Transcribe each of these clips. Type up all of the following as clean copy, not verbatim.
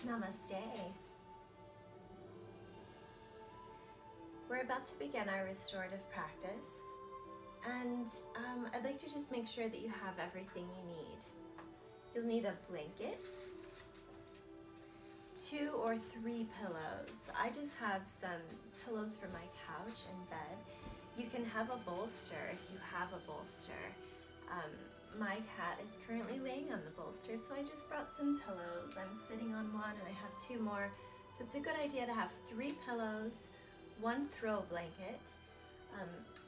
Namaste. We're about to begin our restorative practice, and I'd like to just make sure that you have everything you need. You'll need a blanket, 2 or 3 pillows. I just have some pillows for my couch and bed. You can have a bolster if you have a bolster. My cat is currently laying on the bolster, so I just brought some pillows. I'm sitting on one and I have 2 more. So it's a good idea to have 3 pillows, 1 throw blanket.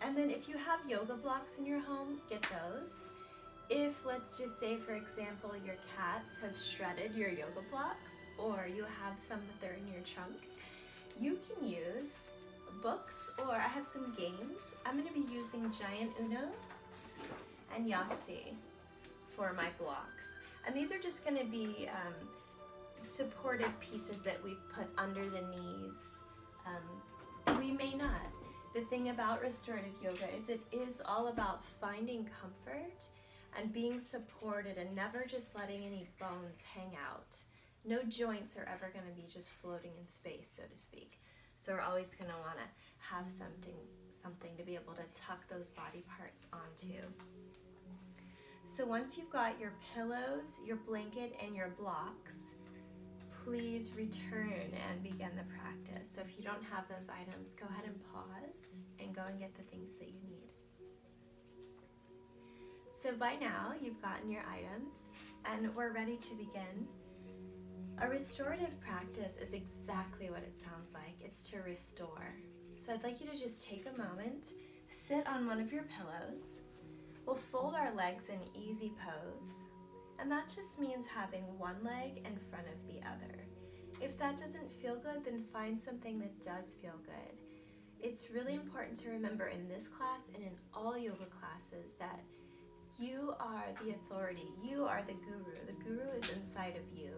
And then if you have yoga blocks in your home, get those. If, let's just say, for example, your cats have shredded your yoga blocks, or you have some that they're in your trunk, you can use books, or I have some games. I'm going to be using Giant Uno and Yahtzee for my blocks. And these are just going to be supportive pieces that we put under the knees. We may not. The thing about restorative yoga is it is all about finding comfort and being supported and never just letting any bones hang out. No joints are ever going to be just floating in space, so to speak. So we're always going to want to have something to be able to tuck those body parts onto. So once you've got your pillows, your blanket, and your blocks, please return and begin the practice. So if you don't have those items, go ahead and pause and go and get the things that you need. So by now, you've gotten your items, and we're ready to begin. A restorative practice is exactly what it sounds like. It's to restore. So I'd like you to just take a moment, sit on one of your pillows. We'll fold our legs in easy pose, and that just means having one leg in front of the other. If that doesn't feel good, then find something that does feel good. It's really important to remember in this class and in all yoga classes that you are the authority. You are the guru. The guru is inside of you.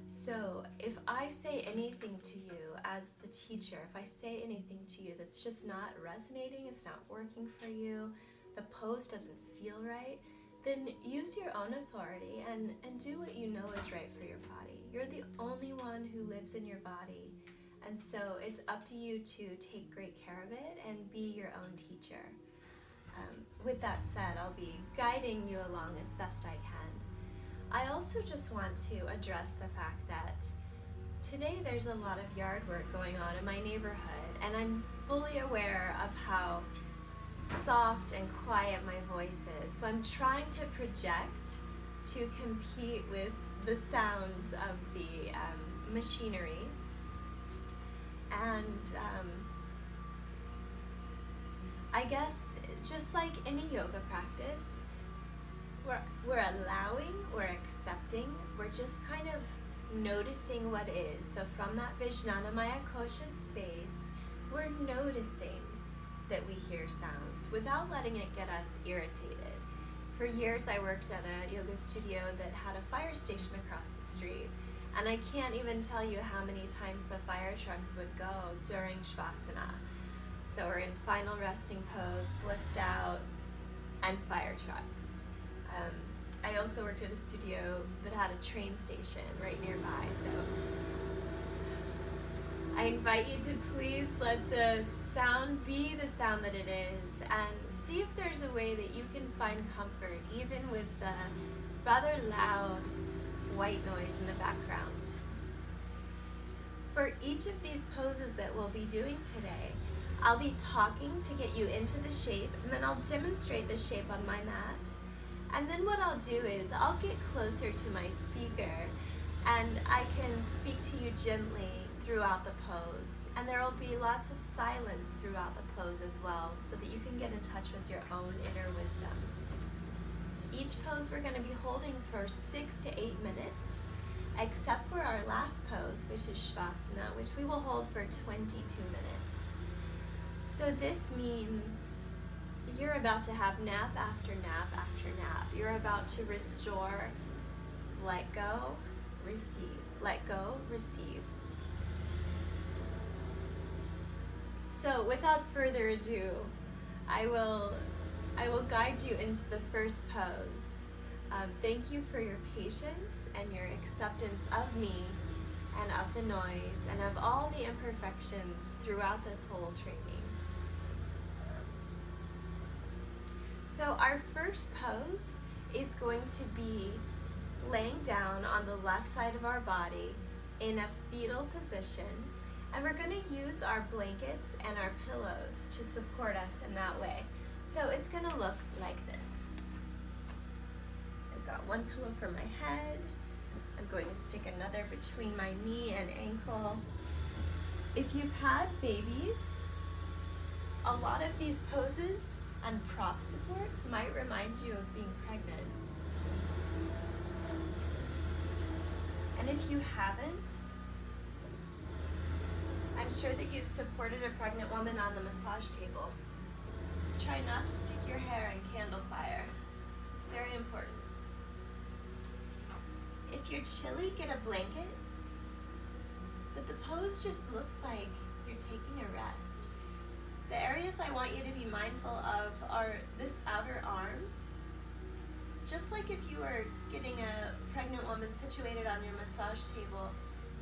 So if I say anything to you as the teacher, if I say anything to you that's just not resonating, it's not working for you, the pose doesn't feel right, then use your own authority and do what you know is right for your body. You're the only one who lives in your body. And so it's up to you to take great care of it and be your own teacher. With that said, I'll be guiding you along as best I can. I also just want to address the fact that today there's a lot of yard work going on in my neighborhood, and I'm fully aware of how soft and quiet my voice is. So I'm trying to project to compete with the sounds of the machinery. And I guess just like any yoga practice, we're allowing, we're accepting, we're just kind of noticing what is. So from that Vijnanamaya Kosha space, we're noticing that we hear sounds without letting it get us irritated. For years I worked at a yoga studio that had a fire station across the street, and I can't even tell you how many times the fire trucks would go during Shavasana. So we're in final resting pose, blissed out, and fire trucks. I also worked at a studio that had a train station right nearby, so I invite you to please let the sound be the sound that it is, and see if there's a way that you can find comfort even with the rather loud white noise in the background. For each of these poses that we'll be doing today, I'll be talking to get you into the shape, and then I'll demonstrate the shape on my mat. And then what I'll do is I'll get closer to my speaker, and I can speak to you gently throughout the pose. And there will be lots of silence throughout the pose as well, so that you can get in touch with your own inner wisdom. Each pose we're going to be holding for 6 to 8 minutes, except for our last pose, which is Shavasana, which we will hold for 22 minutes. So this means you're about to have nap after nap after nap. You're about to restore, let go, receive, let go, receive. So without further ado, I will guide you into the first pose. Thank you for your patience and your acceptance of me and of the noise and of all the imperfections throughout this whole training. So our first pose is going to be laying down on the left side of our body in a fetal position, and we're going to use our blankets and our pillows to support us in that way. So it's going to look like this. I've got one pillow for my head. I'm going to stick another between my knee and ankle. If you've had babies, a lot of these poses and prop supports might remind you of being pregnant. And if you haven't, I'm sure that you've supported a pregnant woman on the massage table. Try not to stick your hair in candle fire. It's very important. If you're chilly, get a blanket. But the pose just looks like you're taking a rest. The areas I want you to be mindful of are this outer arm. Just like if you were getting a pregnant woman situated on your massage table,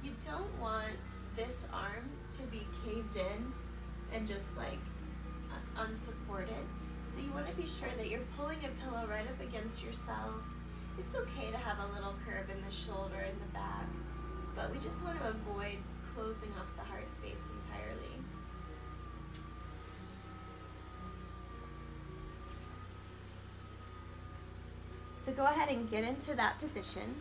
you don't want this arm to be caved in and just like unsupported. So you want to be sure that you're pulling a pillow right up against yourself. It's okay to have a little curve in the shoulder and the back, but we just want to avoid closing off the heart space entirely. So go ahead and get into that position.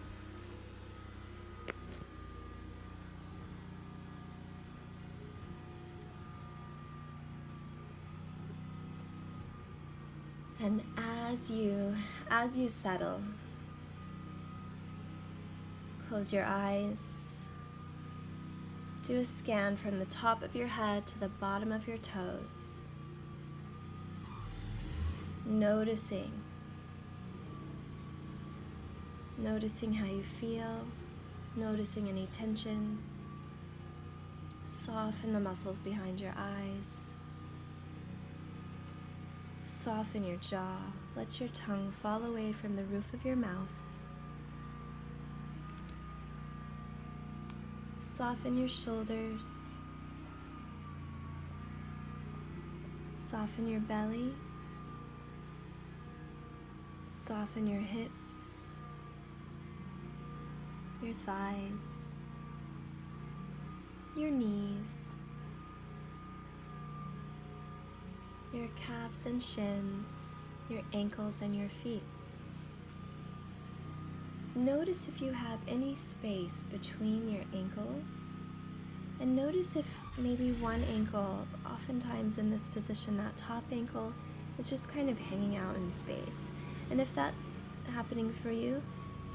And as you settle, close your eyes. Do a scan from the top of your head to the bottom of your toes. Noticing how you feel, noticing any tension. Soften the muscles behind your eyes. Soften your jaw. Let your tongue fall away from the roof of your mouth. Soften your shoulders. Soften your belly. Soften your hips, your thighs, your knees, your calves and shins, your ankles and your feet. Notice if you have any space between your ankles, and notice if maybe one ankle, oftentimes in this position, that top ankle is just kind of hanging out in space. And if that's happening for you,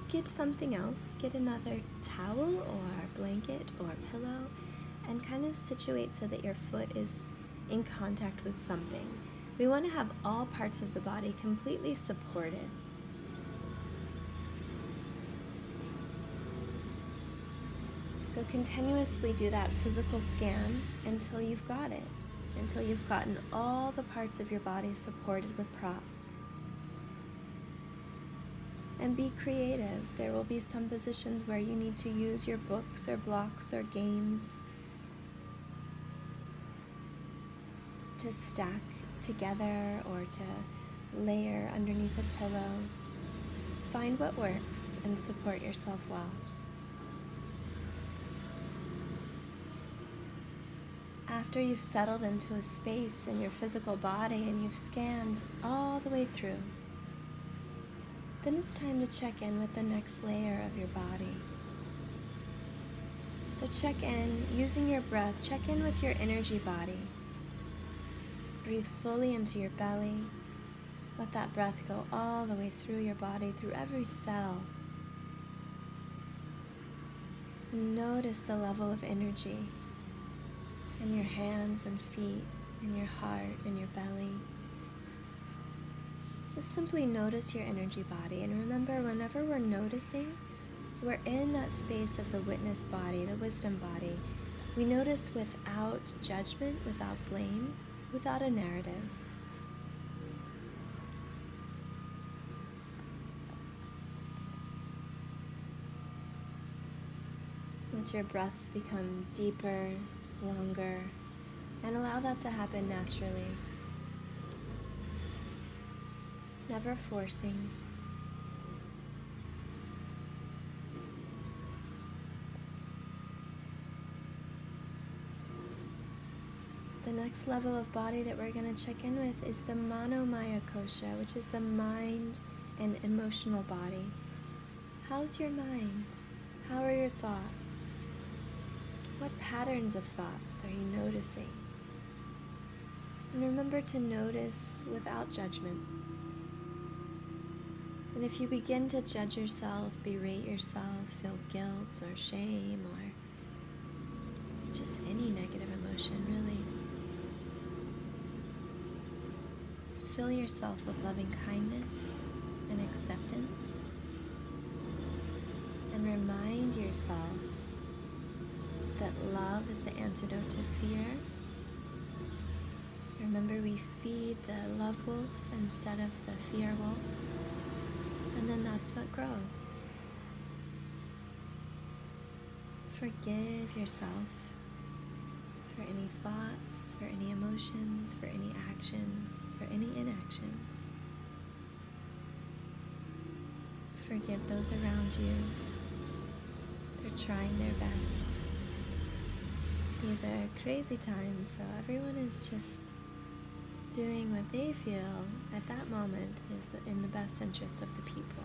get something else, get another towel or a blanket or a pillow, and kind of situate so that your foot is in contact with something. We want to have all parts of the body completely supported. So continuously do that physical scan until you've got it, until you've gotten all the parts of your body supported with props. And be creative. There will be some positions where you need to use your books or blocks or games to stack together or to layer underneath a pillow. Find what works and support yourself well. After you've settled into a space in your physical body and you've scanned all the way through, then it's time to check in with the next layer of your body. So check in, using your breath, check in with your energy body. Breathe fully into your belly. Let that breath go all the way through your body, through every cell. And notice the level of energy in your hands and feet, in your heart, in your belly. Just simply notice your energy body, and remember, whenever we're noticing, we're in that space of the witness body, the wisdom body. We notice without judgment, without blame, without a narrative. Let your breaths become deeper, longer, and allow that to happen naturally. Never forcing. The next level of body that we're going to check in with is the Manomaya Kosha, which is the mind and emotional body. How's your mind? How are your thoughts? What patterns of thoughts are you noticing? And remember to notice without judgment. And if you begin to judge yourself, berate yourself, feel guilt or shame or just any negative emotion, really, fill yourself with loving kindness and acceptance, and remind yourself that love is the antidote to fear. Remember, we feed the love wolf instead of the fear wolf, and then that's what grows. Forgive yourself for any thoughts, for any emotions, for any actions, for any inactions. Forgive those around you. They're trying their best. These are crazy times, so everyone is just doing what they feel at that moment is in the best interest of the people.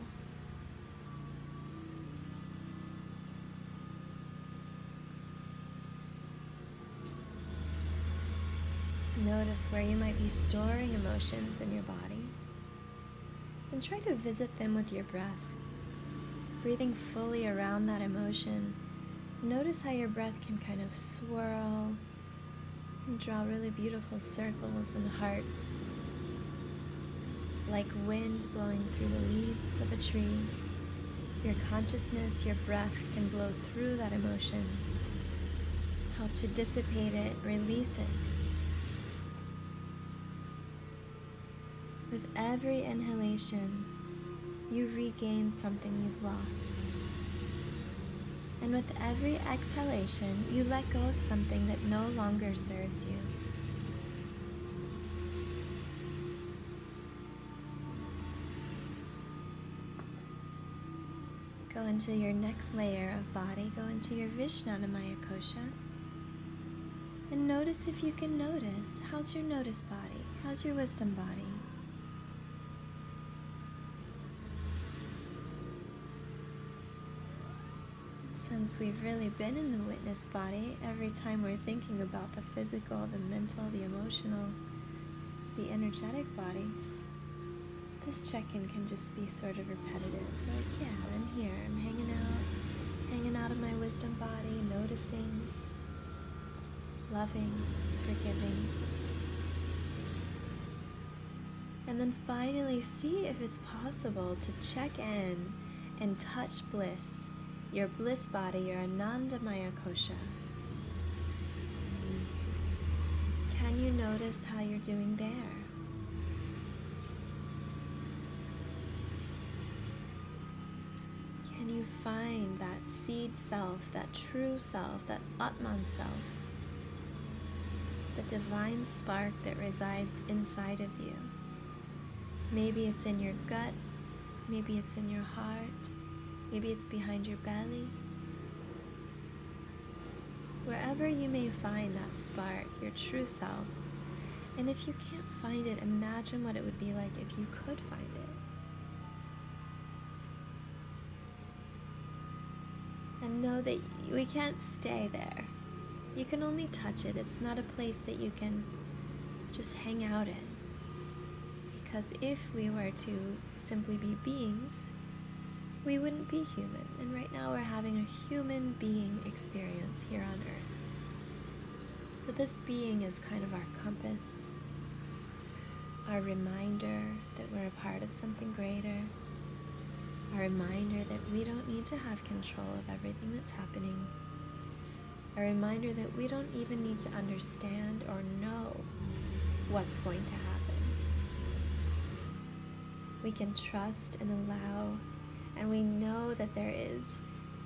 Notice where you might be storing emotions in your body, and try to visit them with your breath. Breathing fully around that emotion, notice how your breath can kind of swirl and draw really beautiful circles and hearts, like wind blowing through the leaves of a tree. Your consciousness, your breath can blow through that emotion, help to dissipate it, release it. With every inhalation, you regain something you've lost. And with every exhalation, you let go of something that no longer serves you. Go into your next layer of body, go into your Vishnanamaya Kosha, and notice if you can notice. How's your notice body? How's your wisdom body? Since we've really been in the witness body, every time we're thinking about the physical, the mental, the emotional, the energetic body, this check-in can just be sort of repetitive. Like, yeah, I'm here, I'm hanging out of my wisdom body, noticing, loving, forgiving. And then finally see if it's possible to check in and touch bliss, your bliss body, your Anandamaya Kosha. Can you notice how you're doing there? Can you find that seed self, that true self, that Atman self, the divine spark that resides inside of you? Maybe it's in your gut, maybe it's in your heart, maybe it's behind your belly. Wherever you may find that spark, your true self, and if you can't find it, imagine what it would be like if you could find it. And know that we can't stay there. You can only touch it. It's not a place that you can just hang out in. Because if we were to simply be beings, we wouldn't be human. And right now we're having a human being experience here on Earth. So this being is kind of our compass, our reminder that we're a part of something greater, a reminder that we don't need to have control of everything that's happening, a reminder that we don't even need to understand or know what's going to happen. We can trust and allow, and we know that there is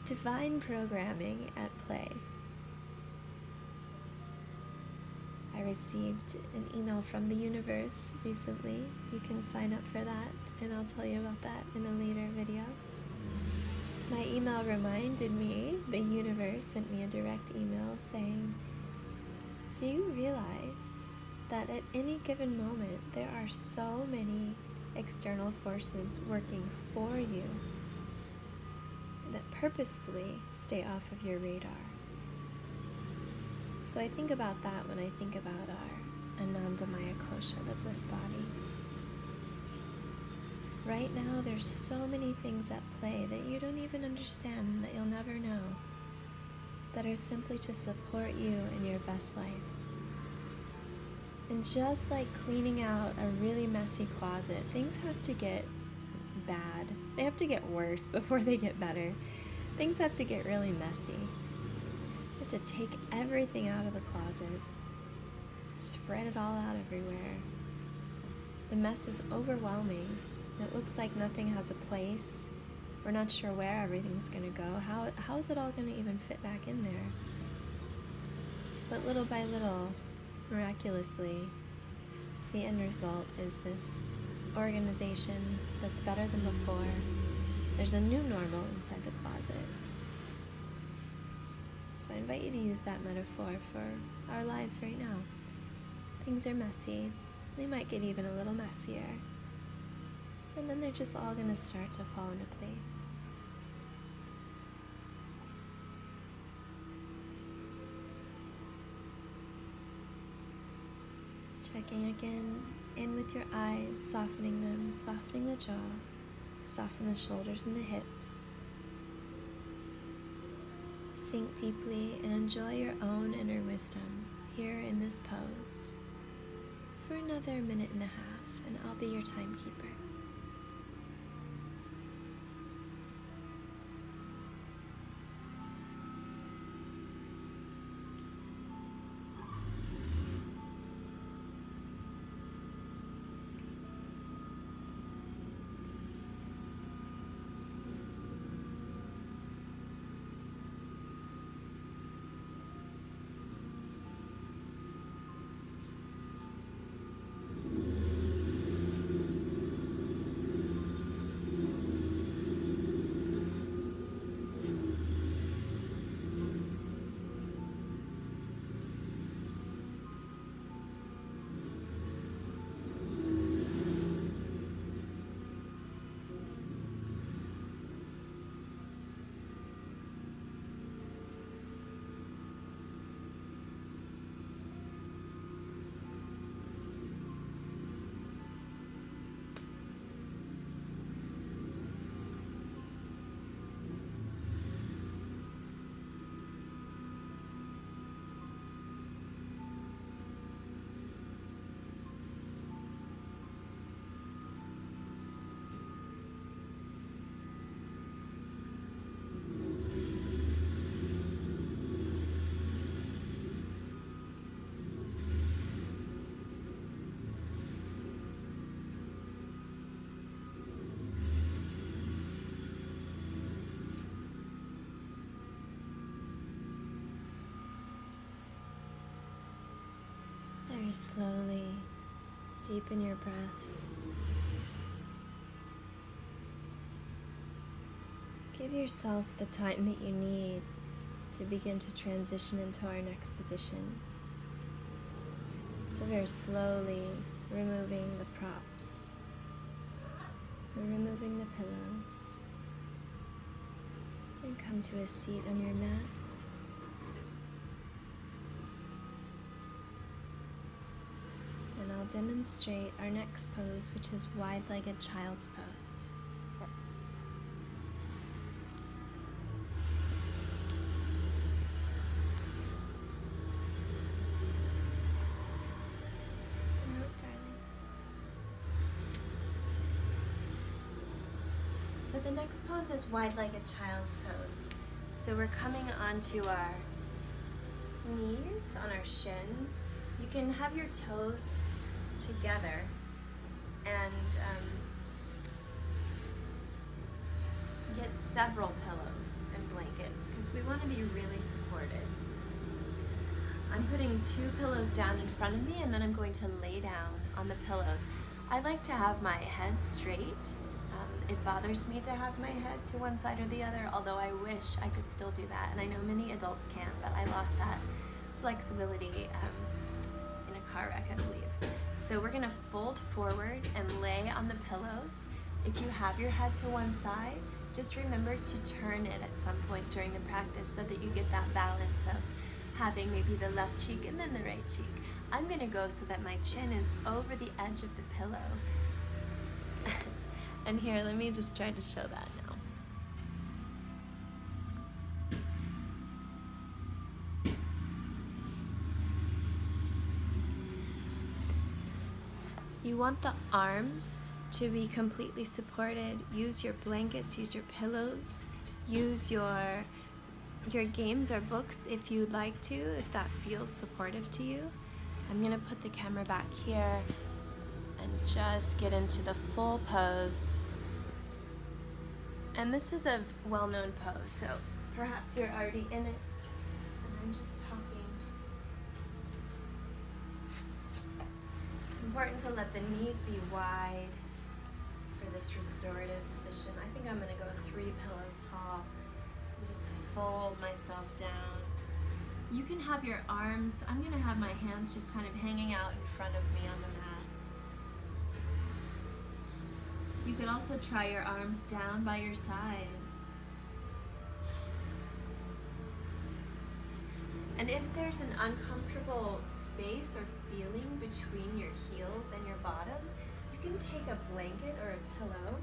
divine programming at play. I received an email from the universe recently. You can sign up for that, and I'll tell you about that in a later video. My email reminded me, the universe sent me a direct email saying, do you realize that at any given moment there are so many external forces working for you that purposefully stay off of your radar? So I think about that when I think about our Anandamaya Kosha, the bliss body. Right now there's so many things at play that you don't even understand, that you'll never know, that are simply to support you in your best life. And just like cleaning out a really messy closet, things have to get bad. They have to get worse before they get better. Things have to get really messy. You have to take everything out of the closet, spread it all out everywhere. The mess is overwhelming. It looks like nothing has a place. We're not sure where everything's going to go. How is it all going to even fit back in there? But little by little, miraculously, the end result is this organization that's better than before. There's a new normal inside the closet. So I invite you to use that metaphor for our lives right now. Things are messy. They might get even a little messier. And then they're just all going to start to fall into place. Checking again in with your eyes, softening them, softening the jaw, soften the shoulders and the hips. Sink deeply and enjoy your own inner wisdom here in this pose for another minute and a half, and I'll be your timekeeper. Very slowly deepen your breath. Give yourself the time that you need to begin to transition into our next position. So very slowly removing the props, removing the pillows, and come to a seat on your mat. And I'll demonstrate our next pose, which is wide-legged child's pose. To move, darling. So the next pose is wide-legged child's pose. So we're coming onto our knees, on our shins. You can have your toes together and get several pillows and blankets because we want to be really supported. I'm putting 2 pillows down in front of me, and then I'm going to lay down on the pillows. I like to have my head straight. It bothers me to have my head to one side or the other, although I wish I could still do that, and I know many adults can, but I lost that flexibility in a car wreck, I believe. So we're gonna fold forward and lay on the pillows. If you have your head to one side, just remember to turn it at some point during the practice so that you get that balance of having maybe the left cheek and then the right cheek. I'm gonna go so that my chin is over the edge of the pillow. And here, let me just try to show that now. You want the arms to be completely supported. Use your blankets, use your pillows, use your games or books if you'd like to, if that feels supportive to you. I'm gonna put the camera back here and just get into the full pose. And this is a well-known pose, so perhaps you're already in it, and I'm just talking. It's important to let the knees be wide for this restorative position. I think I'm gonna go 3 pillows tall and just fold myself down. You can have your arms, I'm gonna have my hands just kind of hanging out in front of me on the mat. You could also try your arms down by your sides. And if there's an uncomfortable space or feeling between your heels and your bottom, you can take a blanket or a pillow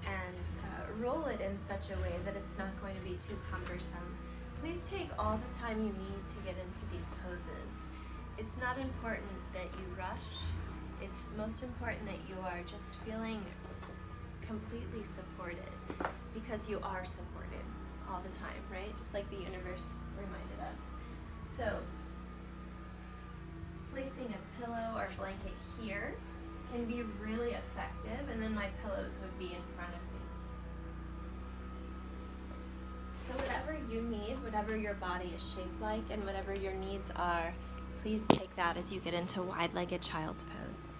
and roll it in such a way that it's not going to be too cumbersome. Please take all the time you need to get into these poses. It's not important that you rush. It's most important that you are just feeling completely supported, because you are supported all the time, right? Just like the universe reminded us. So, placing a pillow or blanket here can be really effective, and then my pillows would be in front of me. So whatever you need, whatever your body is shaped like, and whatever your needs are, please take that as you get into wide-legged child's pose.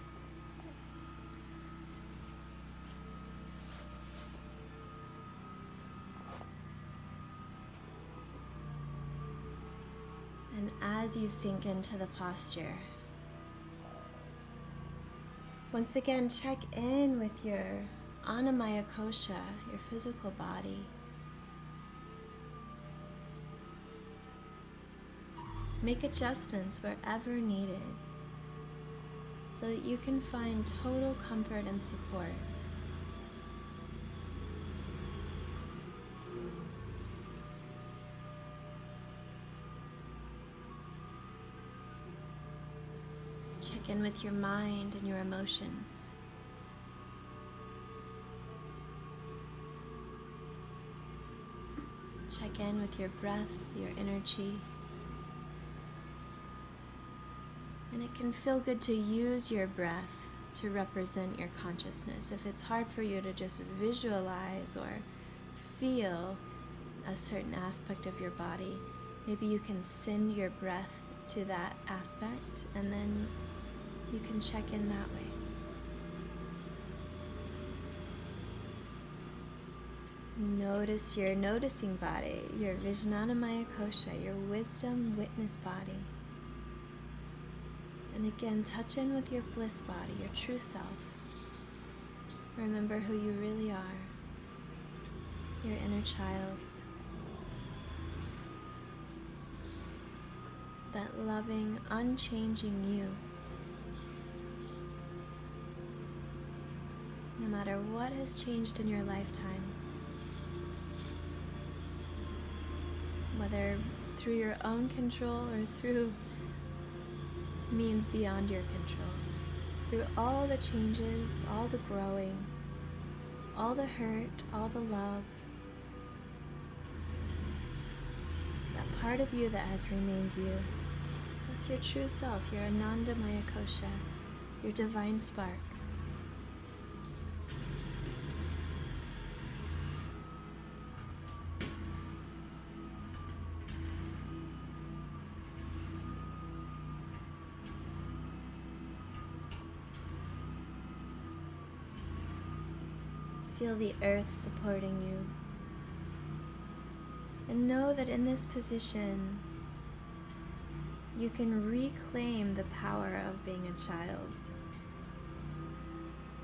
And as you sink into the posture, once again, check in with your Annamaya Kosha, your physical body. Make adjustments wherever needed so that you can find total comfort and support. Check in with your mind and your emotions. Check in with your breath, your energy. And it can feel good to use your breath to represent your consciousness. If it's hard for you to just visualize or feel a certain aspect of your body, maybe you can send your breath to that aspect, and then you can check in that way. Notice your noticing body, your Vijnanamaya Kosha, your wisdom witness body. And again, touch in with your bliss body, your true self. Remember who you really are, your inner child. That loving, unchanging you. No matter what has changed in your lifetime, whether through your own control or through means beyond your control, through all the changes, all the growing, all the hurt, all the love, that part of you that has remained you, that's your true self, your Anandamaya Kosha, your divine spark. Feel the earth supporting you. And know that in this position, you can reclaim the power of being a child,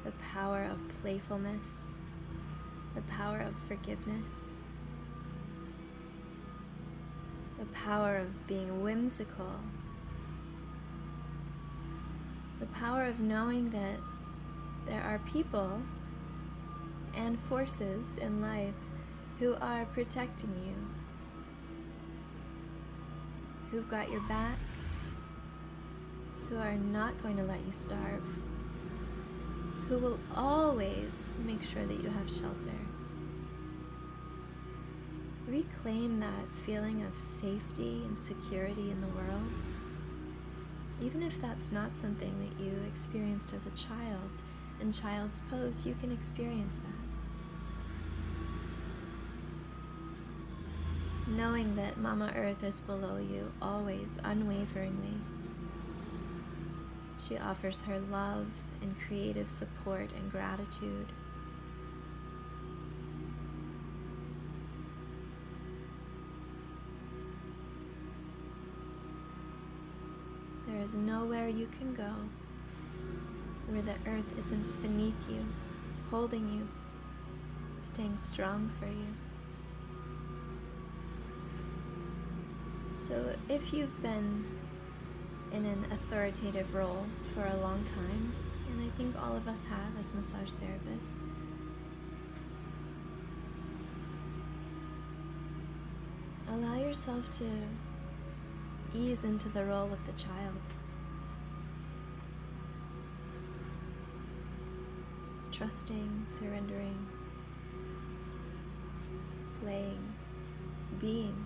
the power of playfulness, the power of forgiveness, the power of being whimsical, the power of knowing that there are people and forces in life who are protecting you, who've got your back, who are not going to let you starve, who will always make sure that you have shelter. Reclaim that feeling of safety and security in the world. Even if that's not something that you experienced as a child, in child's pose, you can experience that. Knowing that Mama Earth is below you, always, unwaveringly. She offers her love and creative support and gratitude. There is nowhere you can go where the earth isn't beneath you, holding you, staying strong for you. So if you've been in an authoritative role for a long time, and I think all of us have as massage therapists, allow yourself to ease into the role of the child. Trusting, surrendering, playing, being.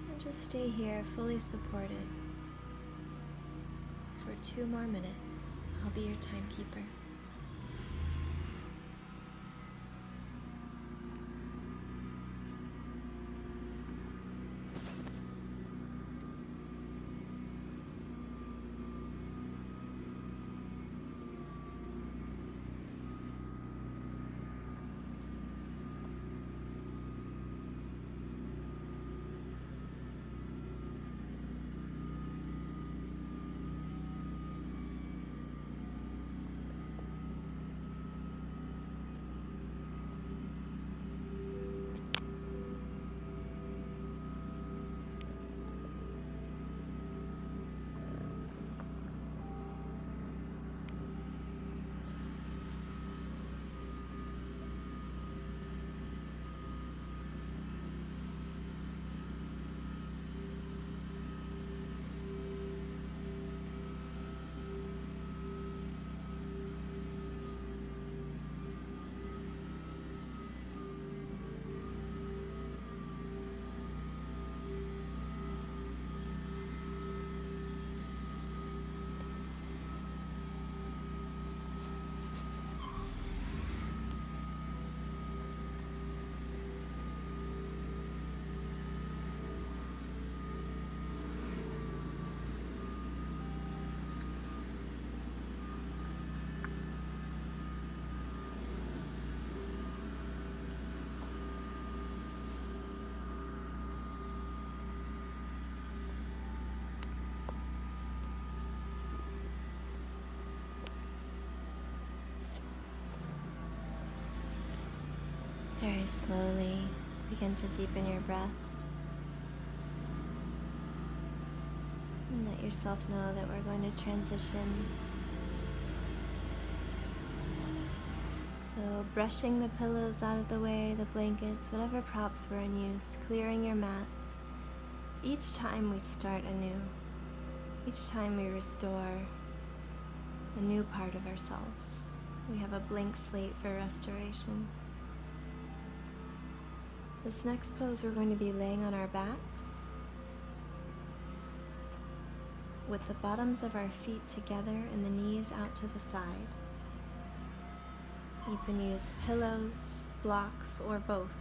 And just stay here, fully supported, for 2 more minutes. I'll be your timekeeper. Very slowly begin to deepen your breath. And let yourself know that we're going to transition. So brushing the pillows out of the way, the blankets, whatever props were in use, clearing your mat. Each time we start anew, each time we restore a new part of ourselves. We have a blank slate for restoration. This next pose, we're going to be laying on our backs with the bottoms of our feet together and the knees out to the side. You can use pillows, blocks, or both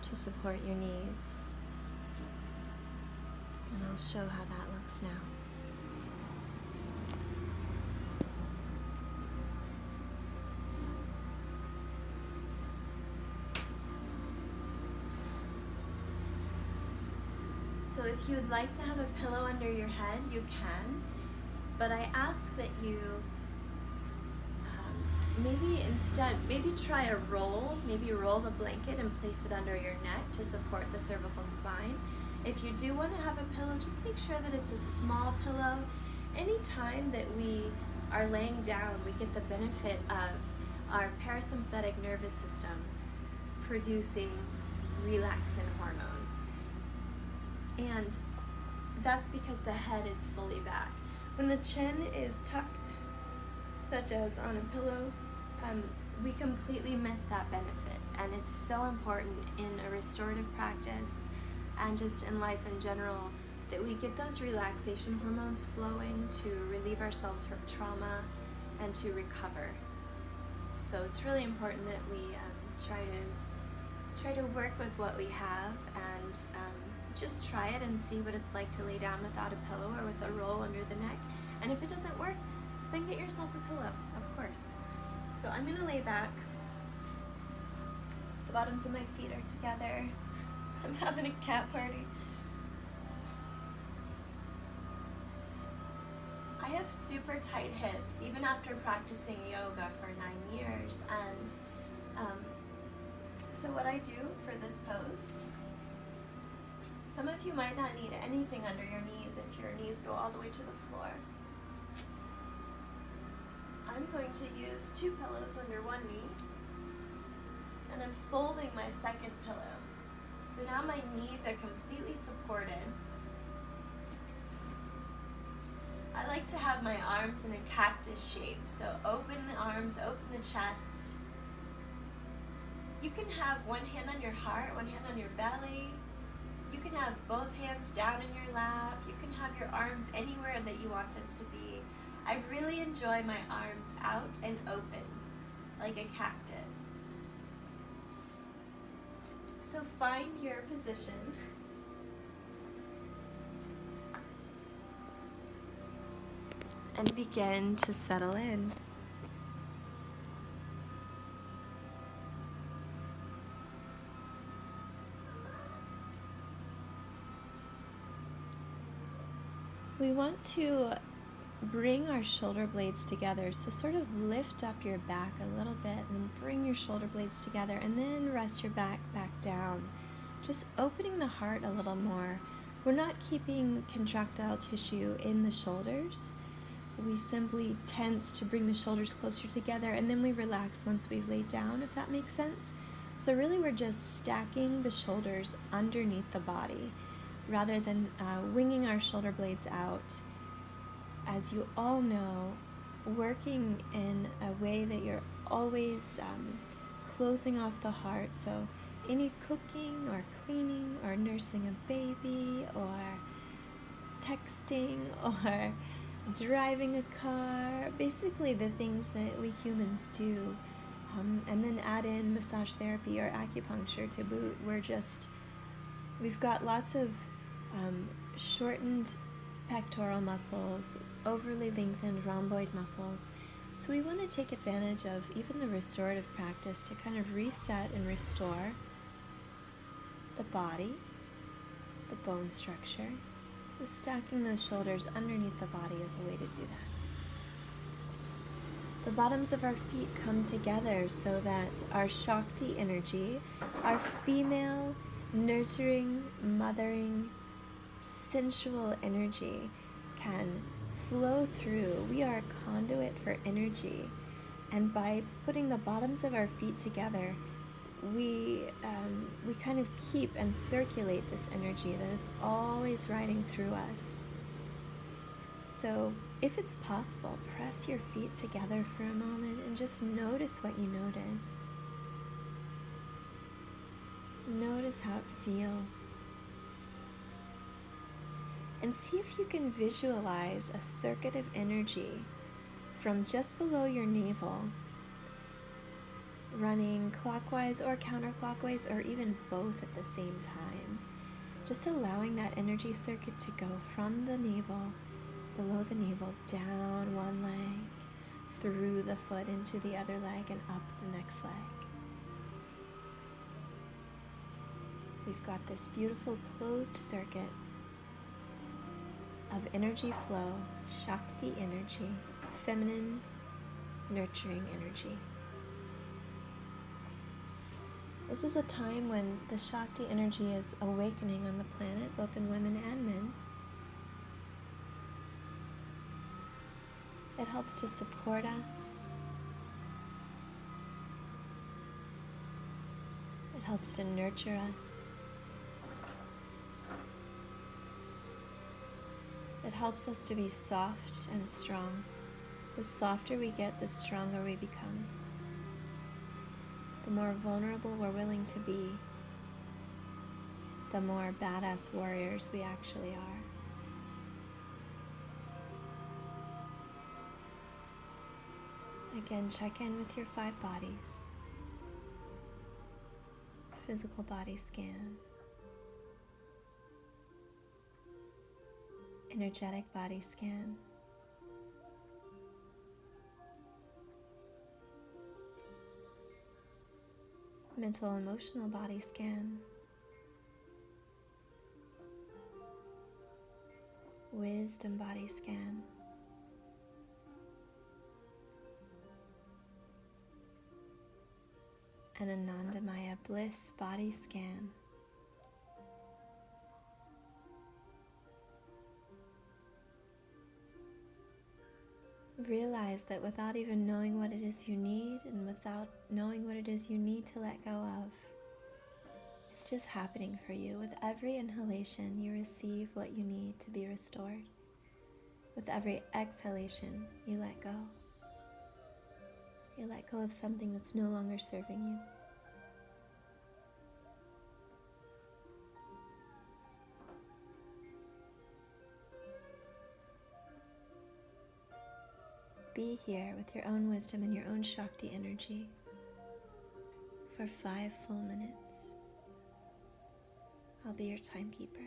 to support your knees. And I'll show how that looks now. So if you would like to have a pillow under your head, you can, but I ask that you maybe try a roll, maybe roll the blanket and place it under your neck to support the cervical spine. If you do want to have a pillow, just make sure that it's a small pillow. Anytime that we are laying down, we get the benefit of our parasympathetic nervous system producing relaxin hormone. And that's because the head is fully back. When the chin is tucked, such as on a pillow, we completely miss that benefit. And it's so important in a restorative practice and just in life in general that we get those relaxation hormones flowing to relieve ourselves from trauma and to recover. So it's really important that we try to work with what we have and just try it and see what it's like to lay down without a pillow or with a roll under the neck. And if it doesn't work, then get yourself a pillow, of course. So I'm gonna lay back. The bottoms of my feet are together. I'm having a cat party. I have super tight hips, even after practicing yoga for 9 years. And so what I do for this pose, some of you might not need anything under your knees if your knees go all the way to the floor. I'm going to use 2 pillows under one knee, and I'm folding my second pillow. So now my knees are completely supported. I like to have my arms in a cactus shape, so open the arms, open the chest. You can have one hand on your heart, one hand on your belly. You can have both hands down in your lap. You can have your arms anywhere that you want them to be. I really enjoy my arms out and open, like a cactus. So find your position. And begin to settle in. We want to bring our shoulder blades together, so sort of lift up your back a little bit and then bring your shoulder blades together and then rest your back down. Just opening the heart a little more. We're not keeping contractile tissue in the shoulders. We simply tense to bring the shoulders closer together, and then we relax once we've laid down, if that makes sense. So really we're just stacking the shoulders underneath the body rather than winging our shoulder blades out. As you all know, working in a way that you're always closing off the heart. So any cooking or cleaning or nursing a baby or texting or driving a car, basically the things that we humans do, and then add in massage therapy or acupuncture to boot. We've got lots of shortened pectoral muscles, overly lengthened rhomboid muscles. So we want to take advantage of even the restorative practice to kind of reset and restore the body, the bone structure. So stacking those shoulders underneath the body is a way to do that. The bottoms of our feet come together so that our Shakti energy, our female, nurturing, mothering, sensual energy can flow through. We are a conduit for energy, and by putting the bottoms of our feet together, we kind of keep and circulate this energy that is always riding through us. So if it's possible, press your feet together for a moment and just notice what you notice. Notice how it feels. And see if you can visualize a circuit of energy from just below your navel running clockwise or counterclockwise, or even both at the same time. Just allowing that energy circuit to go from the navel, below the navel, down one leg, through the foot into the other leg, and up the next leg. We've got this beautiful closed circuit of energy flow, Shakti energy, feminine, nurturing energy. This is a time when the Shakti energy is awakening on the planet, both in women and men. It helps to support us. It helps to nurture us. It helps us to be soft and strong. The softer we get, the stronger we become. The more vulnerable we're willing to be, the more badass warriors we actually are. Again, check in with your 5 bodies. Physical body scan. Energetic body scan. Mental emotional body scan. Wisdom body scan. And Anandamaya bliss body scan. Realize that without even knowing what it is you need, and without knowing what it is you need to let go of, it's just happening for you. With every inhalation, you receive what you need to be restored. With every exhalation, you let go. You let go of something that's no longer serving you. Be here with your own wisdom and your own Shakti energy for 5 full minutes. I'll be your timekeeper.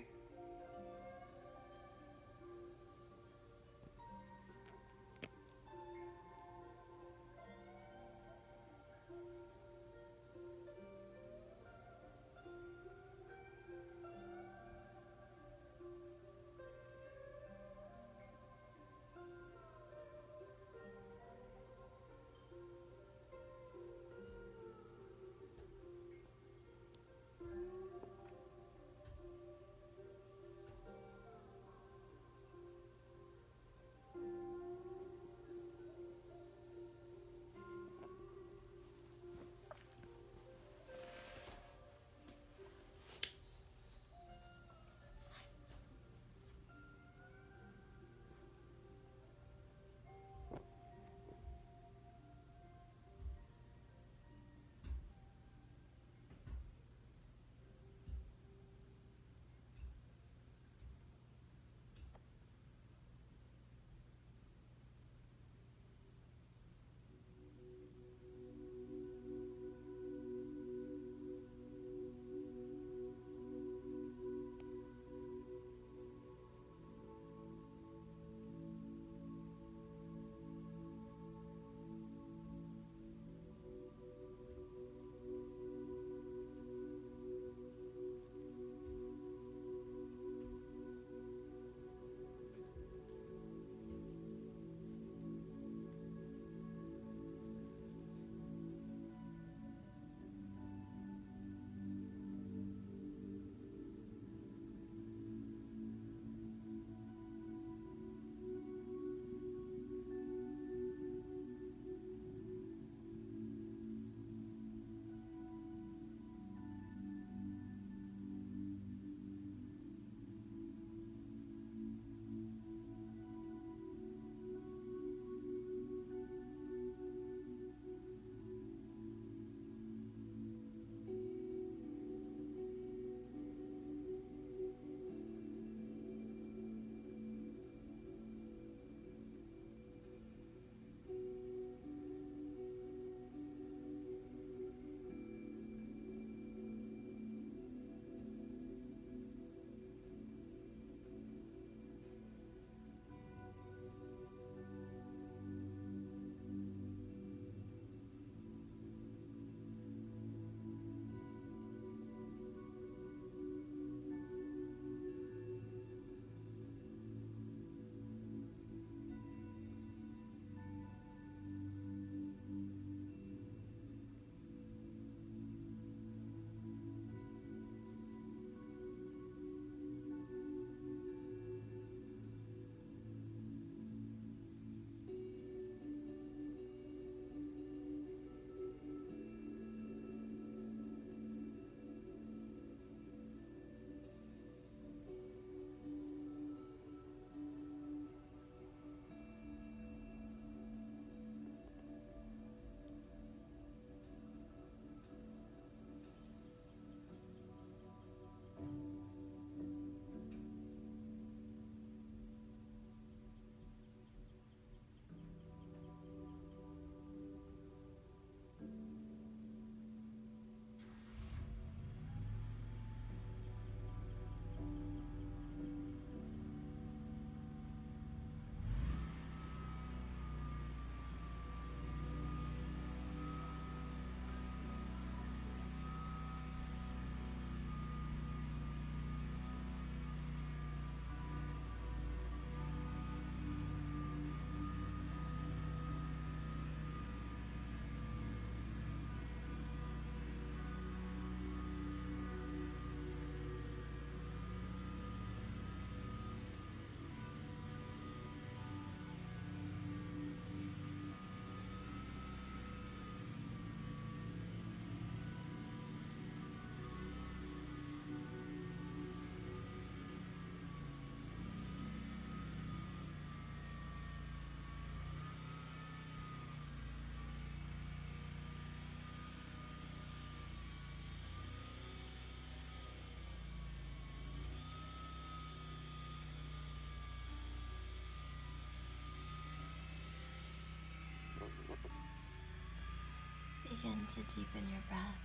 Begin to deepen your breath.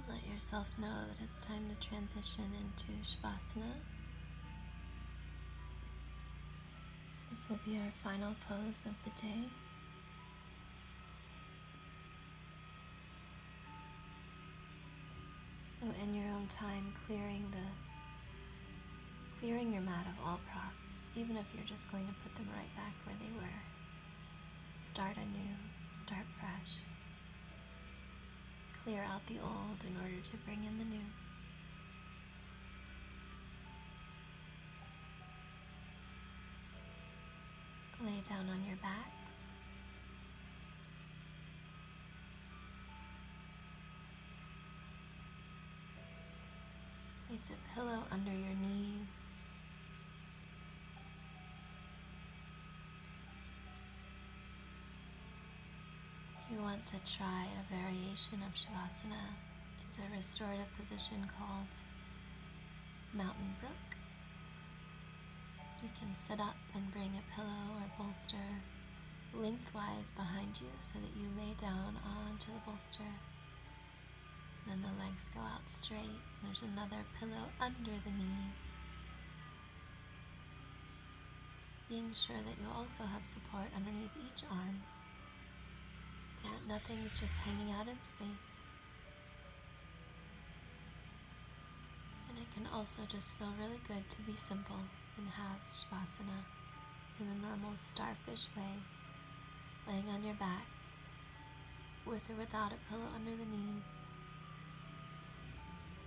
Let yourself know that it's time to transition into Shavasana. This will be our final pose of the day. So in your own time, clearing your mat of all props, even if you're just going to put them right back where they were. Start anew, start fresh. Clear out the old in order to bring in the new. Lay down on your backs. Place a pillow under your knees. You want to try a variation of Shavasana. It's a restorative position called Mountain Brook. You can sit up and bring a pillow or bolster lengthwise behind you so that you lay down onto the bolster. Then the legs go out straight. There's another pillow under the knees. Being sure that you also have support underneath each arm, so that nothing is just hanging out in space. And it can also just feel really good to be simple and have Shavasana in the normal starfish way, laying on your back, with or without a pillow under the knees.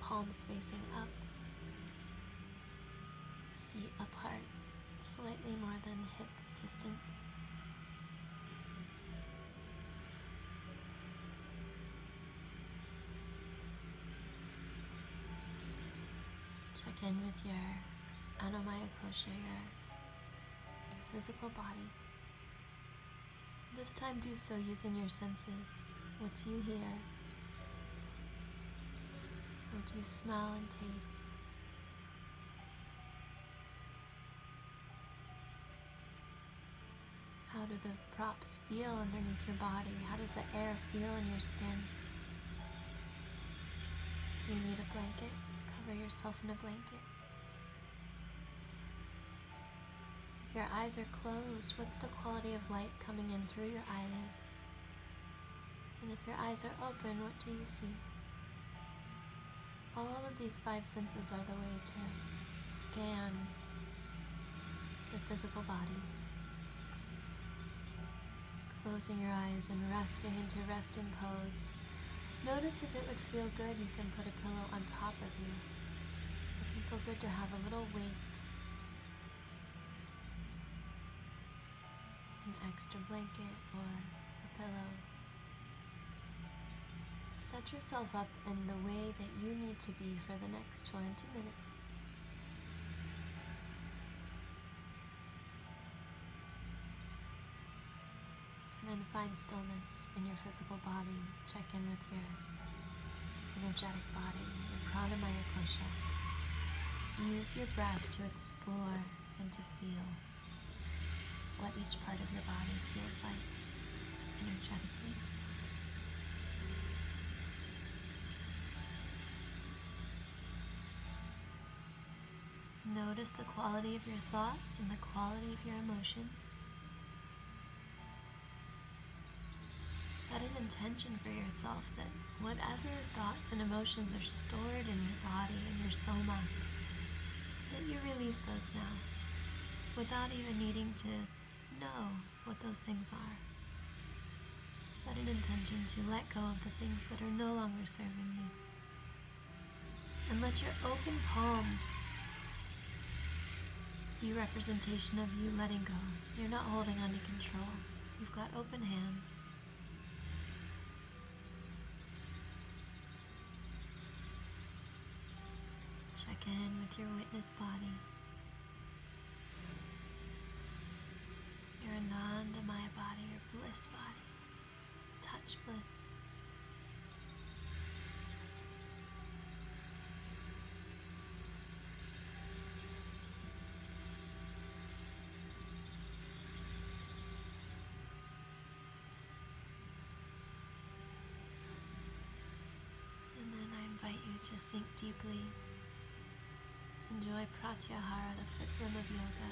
Palms facing up, feet apart, slightly more than hip distance. Check in with your Anamaya Kosha, your physical body. This time do so using your senses. What do you hear? What do you smell and taste? How do the props feel underneath your body? How does the air feel in your skin? Do you need a blanket? Cover yourself in a blanket. If your eyes are closed, what's the quality of light coming in through your eyelids? And if your eyes are open, what do you see? All of these five senses are the way to scan the physical body. Closing your eyes and resting into resting pose. Notice if it would feel good, you can put a pillow on top of you. It can feel good to have a little weight. An extra blanket or a pillow. Set yourself up in the way that you need to be for the next 20 minutes. And then find stillness in your physical body. Check in with your energetic body, your pranamaya kosha. Use your breath to explore and to feel what each part of your body feels like energetically. Notice the quality of your thoughts and the quality of your emotions. Set an intention for yourself that whatever thoughts and emotions are stored in your body and your soma, that you release those now, without even needing to know what those things are. Set an intention to let go of the things that are no longer serving you. And let your open palms be representation of you letting go. You're not holding on to control. You've got open hands. Check in with your witness body. Your Anandamaya body, your bliss body. Touch bliss. to sink deeply. Enjoy Pratyahara, the fifth limb of yoga.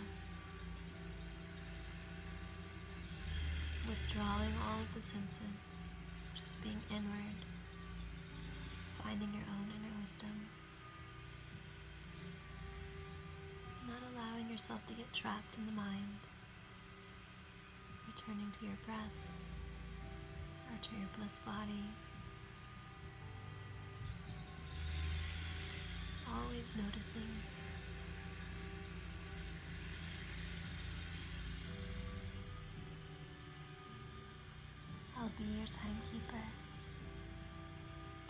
Withdrawing all of the senses, just being inward, finding your own inner wisdom. Not allowing yourself to get trapped in the mind. Returning to your breath or to your bliss body. Always noticing. I'll be your timekeeper.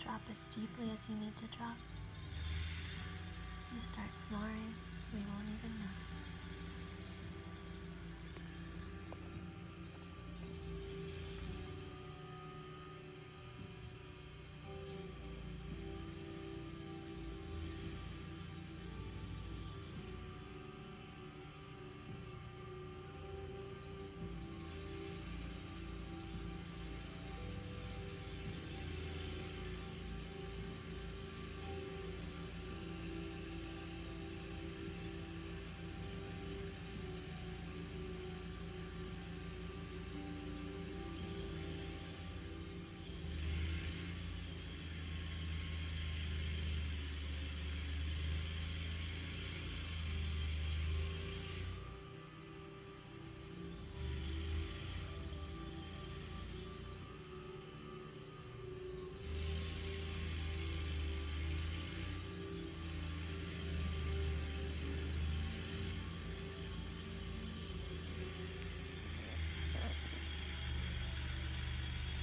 Drop as deeply as you need to drop. If you start snoring, we won't even know.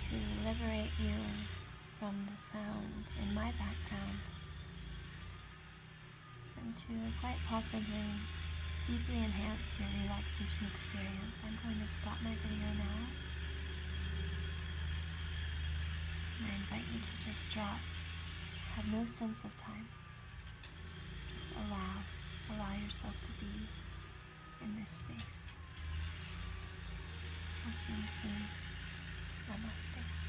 To liberate you from the sound in my background and to quite possibly deeply enhance your relaxation experience, I'm going to stop my video now, and I invite you to just drop, have no sense of time, just allow yourself to be in this space. I'll see you soon. Namaste.